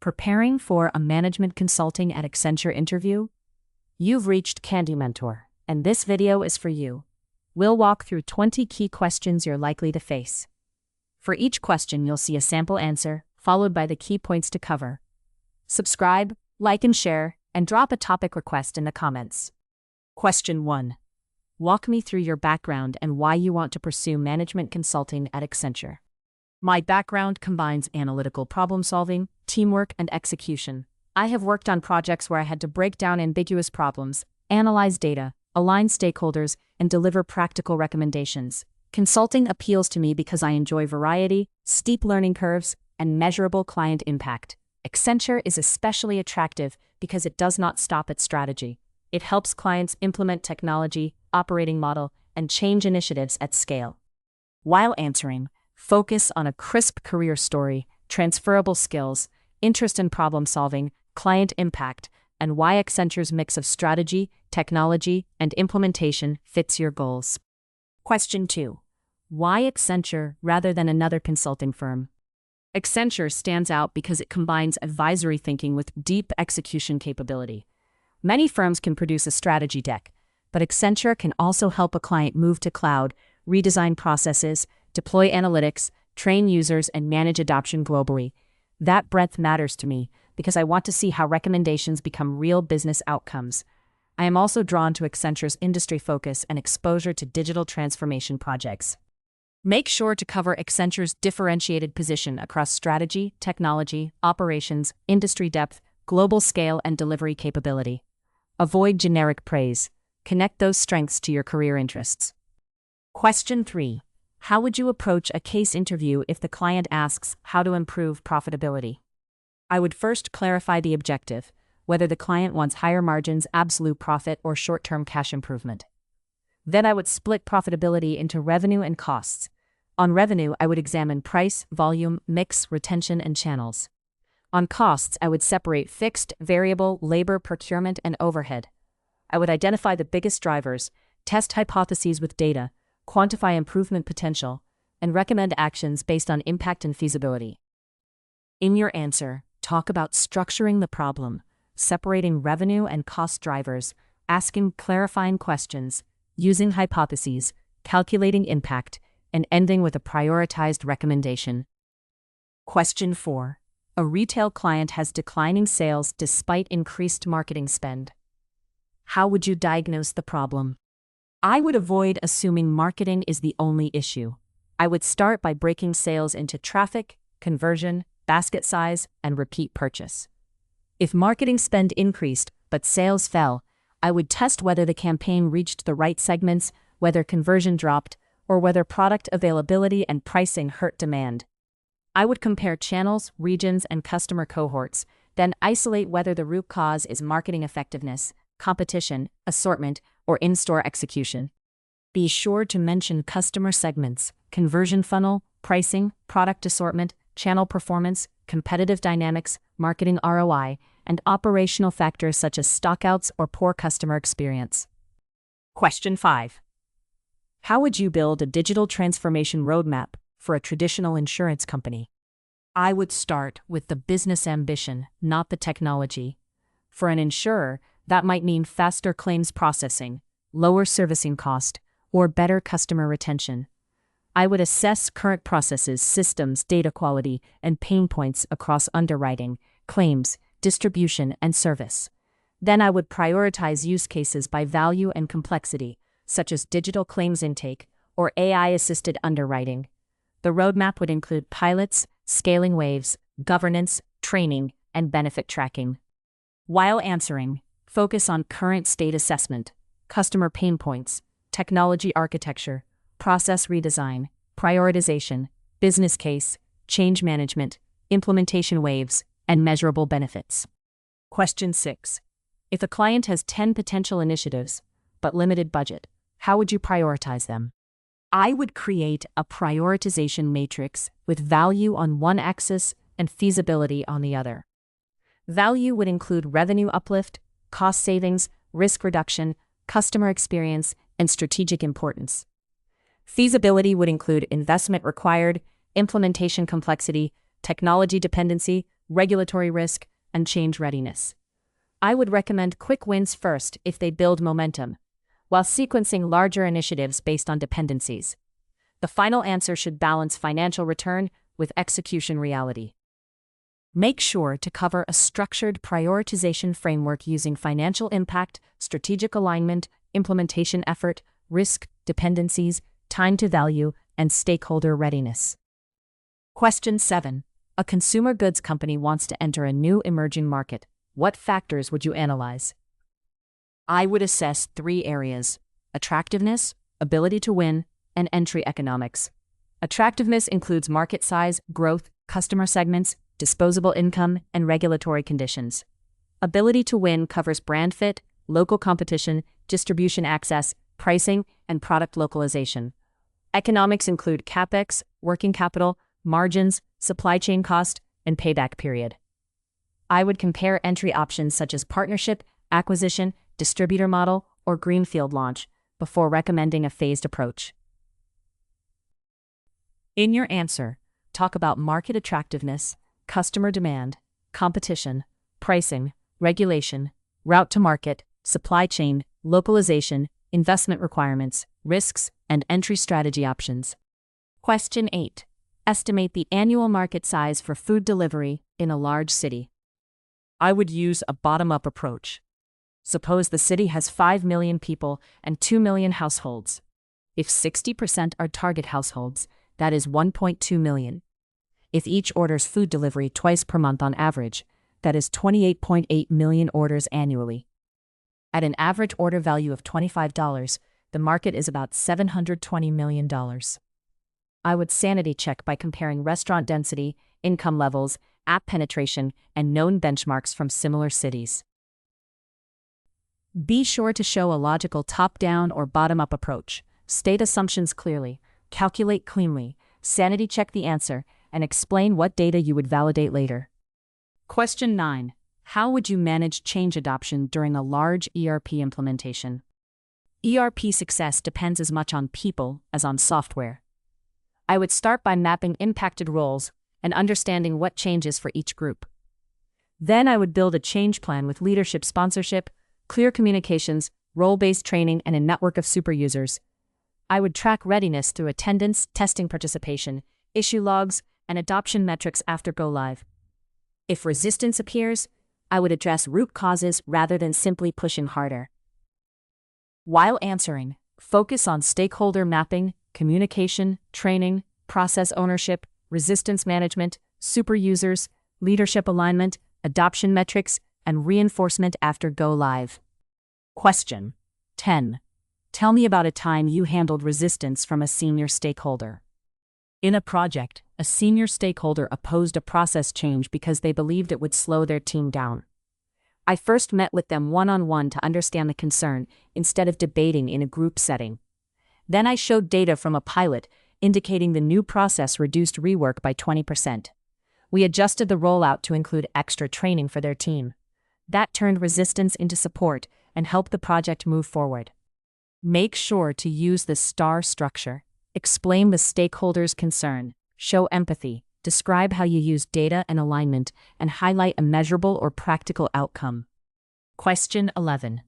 Preparing for a management consulting at Accenture interview? You've reached Candy Mentor, and this video is for you. We'll walk through 20 key questions you're likely to face. For each question, you'll see a sample answer, followed by the key points to cover. Subscribe, like and share, and drop a topic request in the comments. Question 1. Walk me through your background and why you want to pursue management consulting at Accenture. My background combines analytical problem-solving, teamwork, and execution. I have worked on projects where I had to break down ambiguous problems, analyze data, align stakeholders, and deliver practical recommendations. Consulting appeals to me because I enjoy variety, steep learning curves, and measurable client impact. Accenture is especially attractive because it does not stop at strategy. It helps clients implement technology, operating model, and change initiatives at scale. While answering, focus on a crisp career story, transferable skills, interest in problem-solving, client impact, and why Accenture's mix of strategy, technology, and implementation fits your goals. Question 2. Why Accenture rather than another consulting firm? Accenture stands out because it combines advisory thinking with deep execution capability. Many firms can produce a strategy deck, but Accenture can also help a client move to cloud, redesign processes, deploy analytics, train users, and manage adoption globally. That breadth matters to me because I want to see how recommendations become real business outcomes. I am also drawn to Accenture's industry focus and exposure to digital transformation projects. Make sure to cover Accenture's differentiated position across strategy, technology, operations, industry depth, global scale, and delivery capability. Avoid generic praise. Connect those strengths to your career interests. Question 3. How would you approach a case interview if the client asks how to improve profitability? I would first clarify the objective, whether the client wants higher margins, absolute profit, or short-term cash improvement. Then I would split profitability into revenue and costs. On revenue, I would examine price, volume, mix, retention, and channels. On costs, I would separate fixed, variable, labor, procurement, and overhead. I would identify the biggest drivers, test hypotheses with data, quantify improvement potential, and recommend actions based on impact and feasibility. In your answer, talk about structuring the problem, separating revenue and cost drivers, asking clarifying questions, using hypotheses, calculating impact, and ending with a prioritized recommendation. Question 4. A retail client has declining sales despite increased marketing spend. How would you diagnose the problem? I would avoid assuming marketing is the only issue. I would start by breaking sales into traffic, conversion, basket size, and repeat purchase. If marketing spend increased but sales fell, I would test whether the campaign reached the right segments, whether conversion dropped, or whether product availability and pricing hurt demand. I would compare channels, regions, and customer cohorts, then isolate whether the root cause is marketing effectiveness, competition, assortment, or in-store execution. Be sure to mention customer segments, conversion funnel, pricing, product assortment, channel performance, competitive dynamics, marketing ROI, and operational factors such as stockouts or poor customer experience. Question 5. How would you build a digital transformation roadmap for a traditional insurance company? I would start with the business ambition, not the technology. For an insurer, that might mean faster claims processing, lower servicing cost, or better customer retention. I would assess current processes, systems, data quality, and pain points across underwriting, claims, distribution, and service. Then I would prioritize use cases by value and complexity, such as digital claims intake or AI-assisted underwriting. The roadmap would include pilots, scaling waves, governance, training, and benefit tracking. While answering, focus on current state assessment, customer pain points, technology architecture, process redesign, prioritization, business case, change management, implementation waves, and measurable benefits. Question 6. If a client has 10 potential initiatives, but limited budget, how would you prioritize them? I would create a prioritization matrix with value on one axis and feasibility on the other. Value would include revenue uplift, cost savings, risk reduction, customer experience, and strategic importance. Feasibility would include investment required, implementation complexity, technology dependency, regulatory risk, and change readiness. I would recommend quick wins first if they build momentum, while sequencing larger initiatives based on dependencies. The final answer should balance financial return with execution reality. Make sure to cover a structured prioritization framework using financial impact, strategic alignment, implementation effort, risk, dependencies, time to value, and stakeholder readiness. Question 7. A consumer goods company wants to enter a new emerging market. What factors would you analyze? I would assess 3 areas: attractiveness, ability to win, and entry economics. Attractiveness includes market size, growth, customer segments, disposable income, and regulatory conditions. Ability to win covers brand fit, local competition, distribution access, pricing, and product localization. Economics include CapEx, working capital, margins, supply chain cost, and payback period. I would compare entry options such as partnership, acquisition, distributor model, or greenfield launch before recommending a phased approach. In your answer, talk about market attractiveness, customer demand, competition, pricing, regulation, route to market, supply chain, localization, investment requirements, risks, and entry strategy options. Question 8. Estimate the annual market size for food delivery in a large city. I would use a bottom-up approach. Suppose the city has 5 million people and 2 million households. If 60% are target households, that is 1.2 million. If each orders food delivery twice per month on average, that is 28.8 million orders annually. At an average order value of $25, the market is about $720 million. I would sanity check by comparing restaurant density, income levels, app penetration, and known benchmarks from similar cities. Be sure to show a logical top-down or bottom-up approach. State assumptions clearly, calculate cleanly, sanity check the answer, and explain what data you would validate later. Question 9. How would you manage change adoption during a large ERP implementation? ERP success depends as much on people as on software. I would start by mapping impacted roles and understanding what changes for each group. Then I would build a change plan with leadership sponsorship, clear communications, role-based training, and a network of super users. I would track readiness through attendance, testing participation, issue logs, and adoption metrics after go-live. If resistance appears, I would address root causes rather than simply pushing harder. While answering, focus on stakeholder mapping, communication, training, process ownership, resistance management, super users, leadership alignment, adoption metrics, and reinforcement after go-live. Question 10. Tell me about a time you handled resistance from a senior stakeholder. In a project, a senior stakeholder opposed a process change because they believed it would slow their team down. I first met with them one-on-one to understand the concern instead of debating in a group setting. Then I showed data from a pilot indicating the new process reduced rework by 20%. We adjusted the rollout to include extra training for their team. That turned resistance into support and helped the project move forward. Make sure to use the STAR structure. Explain the stakeholder's concern, show empathy, describe how you use data and alignment, and highlight a measurable or practical outcome. Question 11.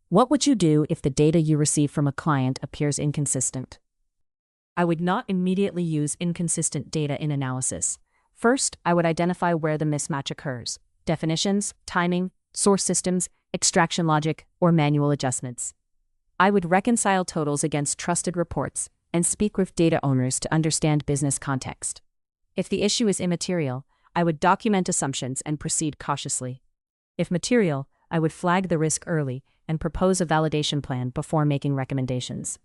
What would you do if the data you receive from a client appears inconsistent? I would not immediately use inconsistent data in analysis. First, I would identify where the mismatch occurs: definitions, timing, source systems, extraction logic, or manual adjustments. I would reconcile totals against trusted reports and speak with data owners to understand business context. If the issue is immaterial, I would document assumptions and proceed cautiously. If material, I would flag the risk early and propose a validation plan before making recommendations.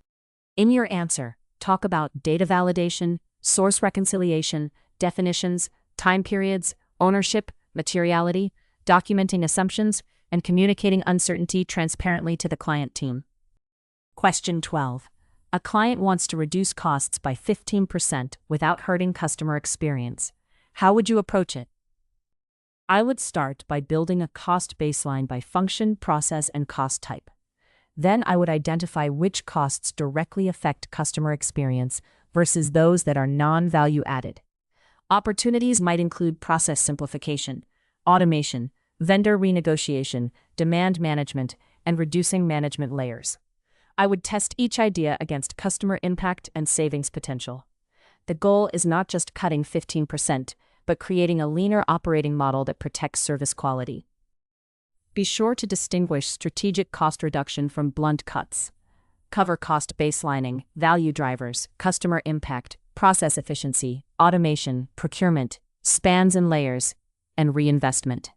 In your answer, talk about data validation, source reconciliation, definitions, time periods, ownership, materiality, documenting assumptions, and communicating uncertainty transparently to the client team. Question 12. A client wants to reduce costs by 15% without hurting customer experience. How would you approach it? I would start by building a cost baseline by function, process, and cost type. Then I would identify which costs directly affect customer experience versus those that are non-value added. Opportunities might include process simplification, automation, vendor renegotiation, demand management, and reducing management layers. I would test each idea against customer impact and savings potential. The goal is not just cutting 15%, but creating a leaner operating model that protects service quality. Be sure to distinguish strategic cost reduction from blunt cuts. Cover cost baselining, value drivers, customer impact, process efficiency, automation, procurement, spans and layers, and reinvestment.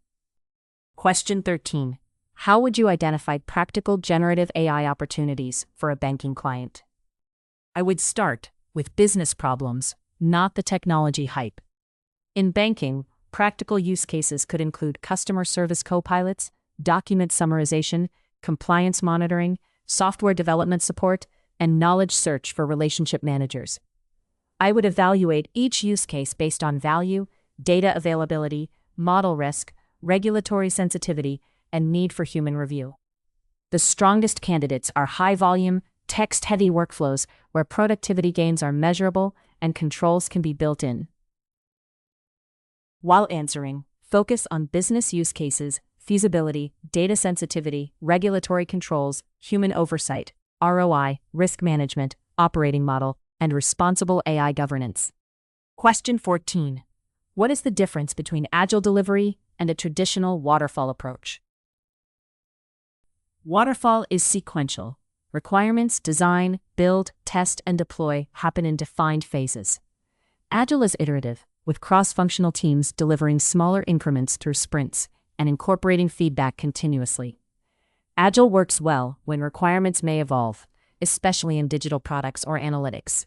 Question 13. How would you identify practical generative AI opportunities for a banking client? I would start with business problems, not the technology hype. In banking, practical use cases could include customer service co-pilots, document summarization, compliance monitoring, software development support, and knowledge search for relationship managers. I would evaluate each use case based on value, data availability, model risk, regulatory sensitivity, and need for human review. The strongest candidates are high-volume, text-heavy workflows where productivity gains are measurable and controls can be built in. While answering, focus on business use cases, feasibility, data sensitivity, regulatory controls, human oversight, ROI, risk management, operating model, and responsible AI governance. Question 14. What is the difference between agile delivery and a traditional waterfall approach? Waterfall is sequential. Requirements, design, build, test, and deploy happen in defined phases. Agile is iterative, with cross-functional teams delivering smaller increments through sprints and incorporating feedback continuously. Agile works well when requirements may evolve, especially in digital products or analytics.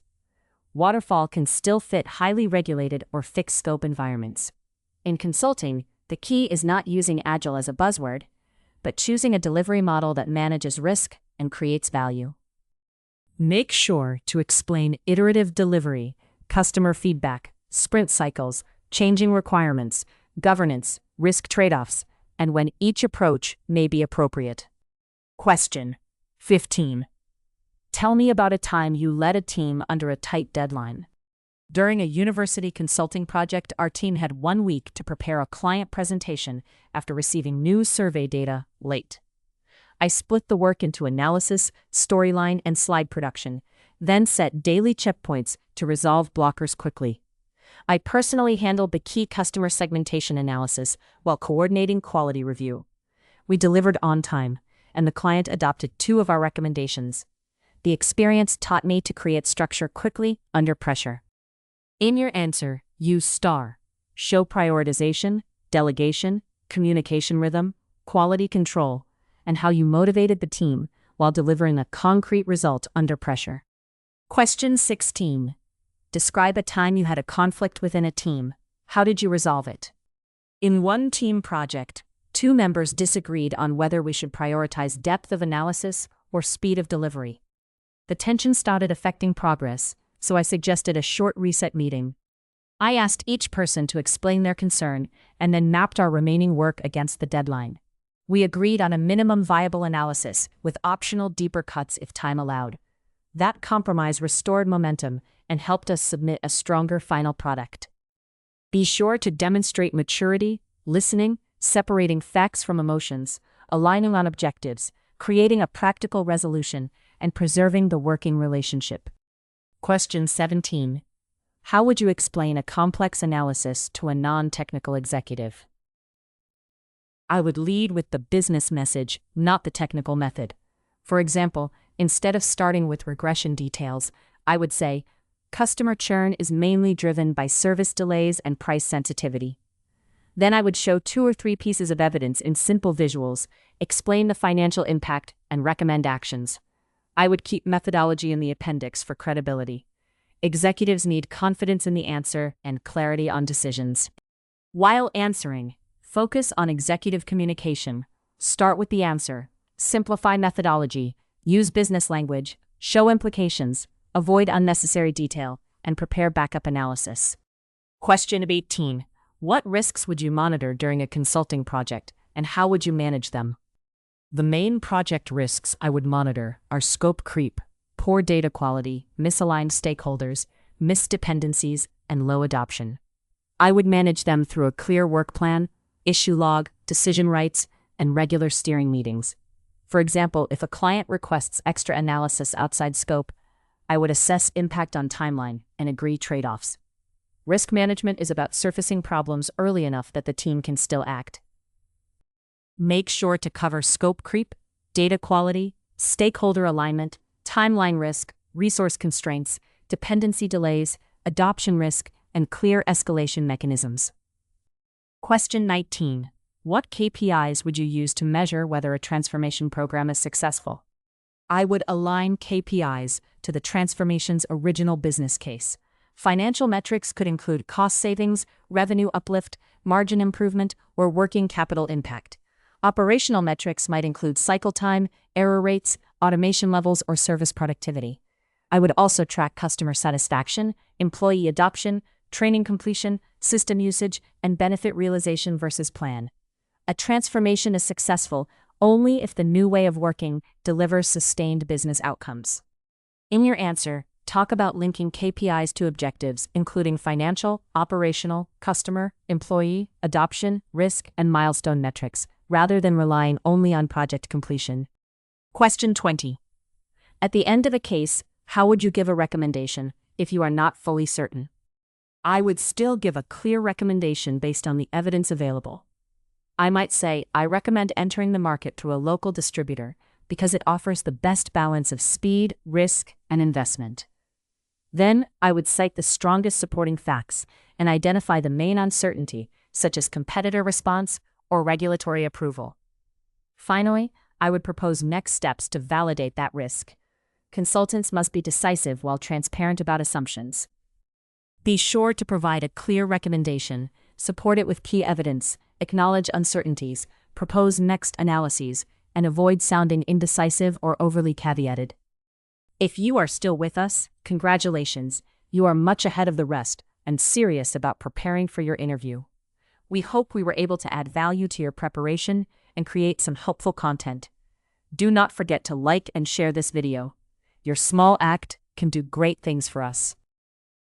Waterfall can still fit highly regulated or fixed-scope environments. In consulting, the key is not using Agile as a buzzword, but choosing a delivery model that manages risk and creates value. Make sure to explain iterative delivery, customer feedback, sprint cycles, changing requirements, governance, risk trade-offs, and when each approach may be appropriate. Question 15. Tell me about a time you led a team under a tight deadline. During a university consulting project, our team had 1 week to prepare a client presentation after receiving new survey data late. I split the work into analysis, storyline, and slide production, then set daily checkpoints to resolve blockers quickly. I personally handled the key customer segmentation analysis while coordinating quality review. We delivered on time, and the client adopted 2 of our recommendations. The experience taught me to create structure quickly under pressure. In your answer, use STAR. Show prioritization, delegation, communication rhythm, quality control, and how you motivated the team while delivering a concrete result under pressure. Question 16. Describe a time you had a conflict within a team. How did you resolve it? In one team project, 2 members disagreed on whether we should prioritize depth of analysis or speed of delivery. The tension started affecting progress, so I suggested a short reset meeting. I asked each person to explain their concern and then mapped our remaining work against the deadline. We agreed on a minimum viable analysis with optional deeper cuts if time allowed. That compromise restored momentum and helped us submit a stronger final product. Be sure to demonstrate maturity, listening, separating facts from emotions, aligning on objectives, creating a practical resolution, and preserving the working relationship. Question 17. How would you explain a complex analysis to a non-technical executive? I would lead with the business message, not the technical method. For example, instead of starting with regression details, I would say, customer churn is mainly driven by service delays and price sensitivity. Then I would show 2 or 3 pieces of evidence in simple visuals, explain the financial impact, and recommend actions. I would keep methodology in the appendix for credibility. Executives need confidence in the answer and clarity on decisions. While answering, focus on executive communication. Start with the answer, simplify methodology, use business language, show implications, avoid unnecessary detail, and prepare backup analysis. Question 18. What risks would you monitor during a consulting project, and how would you manage them? The main project risks I would monitor are scope creep, poor data quality, misaligned stakeholders, missed dependencies, and low adoption. I would manage them through a clear work plan, issue log, decision rights, and regular steering meetings. For example, if a client requests extra analysis outside scope, I would assess impact on timeline and agree trade-offs. Risk management is about surfacing problems early enough that the team can still act. Make sure to cover scope creep, data quality, stakeholder alignment, timeline risk, resource constraints, dependency delays, adoption risk, and clear escalation mechanisms. Question 19. What KPIs would you use to measure whether a transformation program is successful? I would align KPIs to the transformation's original business case. Financial metrics could include cost savings, revenue uplift, margin improvement, or working capital impact. Operational metrics might include cycle time, error rates, automation levels, or service productivity. I would also track customer satisfaction, employee adoption, training completion, system usage, and benefit realization versus plan. A transformation is successful only if the new way of working delivers sustained business outcomes. In your answer, talk about linking KPIs to objectives, including financial, operational, customer, employee, adoption, risk, and milestone metrics, rather than relying only on project completion. Question 20. At the end of a case, how would you give a recommendation if you are not fully certain? I would still give a clear recommendation based on the evidence available. I might say, I recommend entering the market through a local distributor because it offers the best balance of speed, risk, and investment. Then, I would cite the strongest supporting facts and identify the main uncertainty, such as competitor response or regulatory approval. Finally, I would propose next steps to validate that risk. Consultants must be decisive while transparent about assumptions. Be sure to provide a clear recommendation, support it with key evidence, acknowledge uncertainties, propose next analyses, and avoid sounding indecisive or overly caveated. If you are still with us, congratulations, you are much ahead of the rest and serious about preparing for your interview. We hope we were able to add value to your preparation and create some helpful content. Do not forget to like and share this video. Your small act can do great things for us.